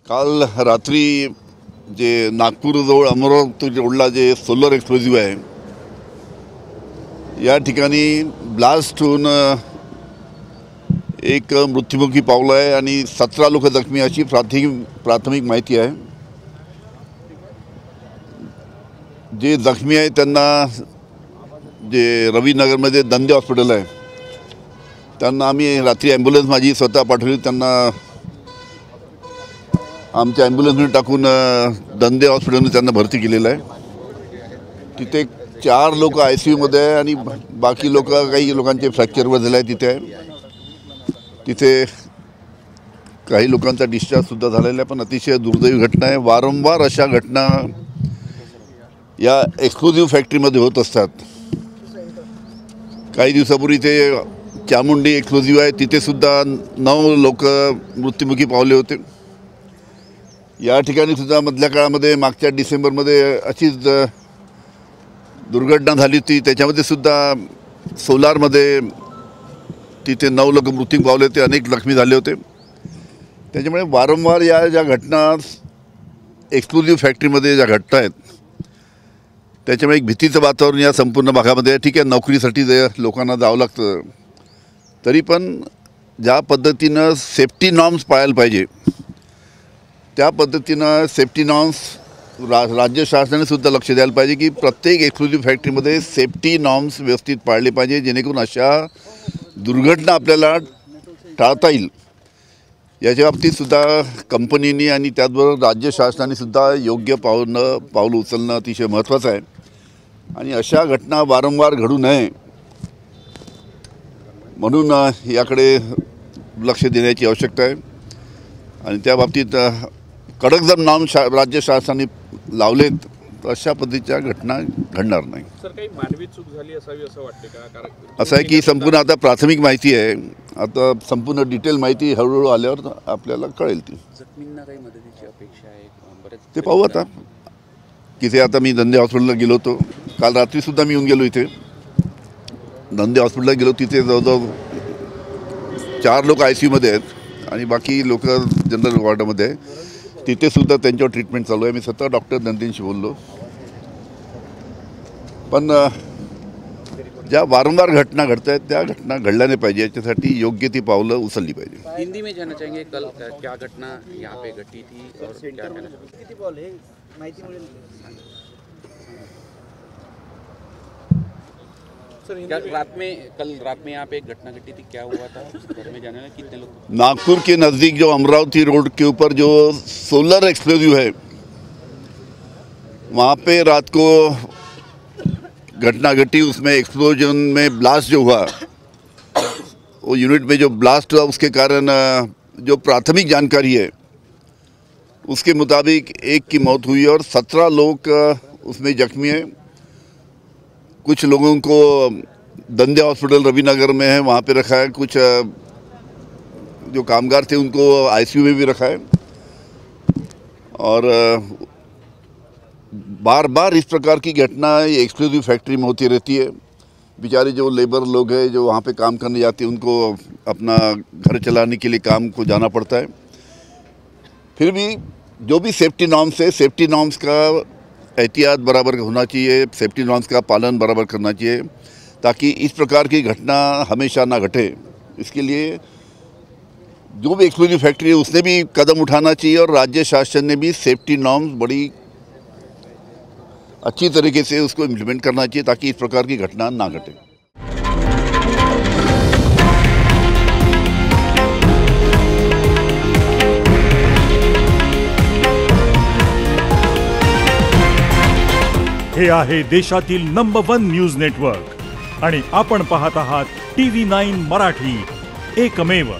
काल रात्री जे नागपूरजवळ अमरावती रोडला जे सोलर एक्सप्लोजिव्ह आहे या ठिकाणी ब्लास्ट होऊन एक मृत्युमुखी पावला आहे आणि 17 लोक जखमी अशी प्राथमिक माहिती आहे। जे जखमी आहे त्यांना जे रविनगरमध्ये दंदे हॉस्पिटल आहे त्यांना आम्ही रात्री ॲम्ब्युलन्स माझी स्वतः पाठवली, त्यांना आमच्या ॲम्ब्युलन्समध्ये टाकून दंदे हॉस्पिटलमध्ये त्यांना भरती केलेलं आहे। तिथे 4 लोक ICUमध्ये आहे आणि बाकी लोक काही लोकांचे फ्रॅक्चरवर झाले आहे। तिथे काही लोकांचा डिस्चार्जसुद्धा झालेला आहे, पण अतिशय दुर्दैवी घटना आहे। वारंवार अशा घटना या एक्सप्लोजिव्ह फॅक्टरीमध्ये होत असतात। काही दिवसापूर्वी ते चामुंडी एक्सप्लोजिव्ह आहे, तिथेसुद्धा 9 लोक मृत्युमुखी पावले होते। या ठिकाणी सुद्धा मधल्या काळामध्ये मागच्या डिसेंबरमध्ये अशीच दुर्घटना झाली होती, त्याच्यामध्ये सुद्धा सोलारमध्ये तिथे 9 लोक मृत्यू पावले होते, अनेक जखमी झाले होते। त्याच्यामुळे वारंवार या ज्या घटना एक्सप्लोजिव्ह फॅक्टरीमध्ये ज्या घटना आहेत त्याच्यामुळे एक भीतीचं वातावरण या संपूर्ण भागामध्ये। ठीक आहे, नोकरीसाठी जे लोकांना जावं लागतं, तरी पण ज्या पद्धतीनं सेफ्टी नॉर्म्स पाळायला पाहिजे त्या पद्धतीनं सेफ्टी नॉर्म्स राज्य शासनाने सुद्धा लक्ष द्यायला पाहिजे की प्रत्येक एक्सक्लुझिव्ह फॅक्टरीमध्ये सेफ्टी नॉर्म्स व्यवस्थित पाळले पाहिजे, जेणेकरून अशा दुर्घटना आपल्याला टाळता येईल। याच्या बाबतीत सुद्धा कंपनीने आणि त्याचबरोबर राज्य शासनाने सुद्धा योग्य पाऊल उचलणं अतिशय महत्त्वाचं आहे आणि अशा घटना वारंवार घडू नये म्हणून याकडे लक्ष देण्याची आवश्यकता आहे आणि त्या बाबतीत कडक जर नॉर्म राज्य शासनाने लावलेत तर अशा पद्धतीच्या घटना घडणार नाही। सर, काही मानवी चूक झाली असावी असं वाटते का? कारण असं आहे की संपूर्ण आता प्राथमिक माहिती आहे, आता संपूर्ण डिटेल माहिती हळूहळू आल्यावर आपल्याला कळेल। ती जखमींना काही मदतीची अपेक्षा आहे बरेच ते पाहू आता। तिथे आता मी दंदे हॉस्पिटलला गेलो होतो, काल रात्रीसुद्धा मी येऊन गेलो इथे दंदे हॉस्पिटलला गेलो। तिथे जवळजवळ 4 लोक ICUमध्ये आहेत आणि बाकी लोक जनरल वॉर्डमध्ये आहे। तिथेसुद्धा त्यांच्यावर ट्रीटमेंट चालू आहे। मी स्वतः डॉक्टर दंदेंशी बोललो, पण ज्या वारंवार घटना घडत आहेत त्या घटना घडल्या नाही पाहिजे, याच्यासाठी योग्य ती पावलं उचलली पाहिजे। हिंदी में जानना चाहेंगे कल क्या घटना यहाँ पे घटी थी और क्या किती बॉल है माहिती मिळेल सर? कल रात में यहाँ पे एक घटना घटी थी, क्या हुआ था? घर में जाने में कितने लोग? नागपुर के नज़दीक जो अमरावती रोड के ऊपर जो सोलर एक्सप्लोजिव है वहाँ पे रात को घटना घटी। उसमें एक्सप्लोजन में ब्लास्ट जो हुआ, वो यूनिट में जो ब्लास्ट हुआ उसके कारण जो प्राथमिक जानकारी है उसके मुताबिक 1 की मौत हुई और 17 लोग उसमें जख्मी हैं। कुछ लोगों को दंदे हॉस्पिटल रविनगर में है वहाँ पे रखा है, कुछ जो कामगार थे उनको ICU में भी रखा है और बार बार इस प्रकार की घटना एक्सक्लूसिव फैक्ट्री में होती रहती है। बेचारे जो लेबर लोग हैं जो वहाँ पे काम करने जाते हैं उनको अपना घर चलाने के लिए काम को जाना पड़ता है। फिर भी जो भी सेफ्टी नॉर्म्स है, सेफ्टी नॉर्म्स का एहतियात बराबर होना चाहिए, सेफ्टी नॉर्म्स का पालन बराबर करना चाहिए ताकि इस प्रकार की घटना हमेशा ना घटे। इसके लिए जो भी एक्सक्लूसिव फैक्ट्री है उसने भी कदम उठाना चाहिए और राज्य शासन ने भी सेफ्टी नॉर्म्स बड़ी अच्छी तरीके से उसको इम्प्लीमेंट करना चाहिए ताकि इस प्रकार की घटना ना घटे। हे आहे देशातील नंबर 1 न्यूज नेटवर्क आणि आपण पाहत आहात TV9 मराठी, एकमेव।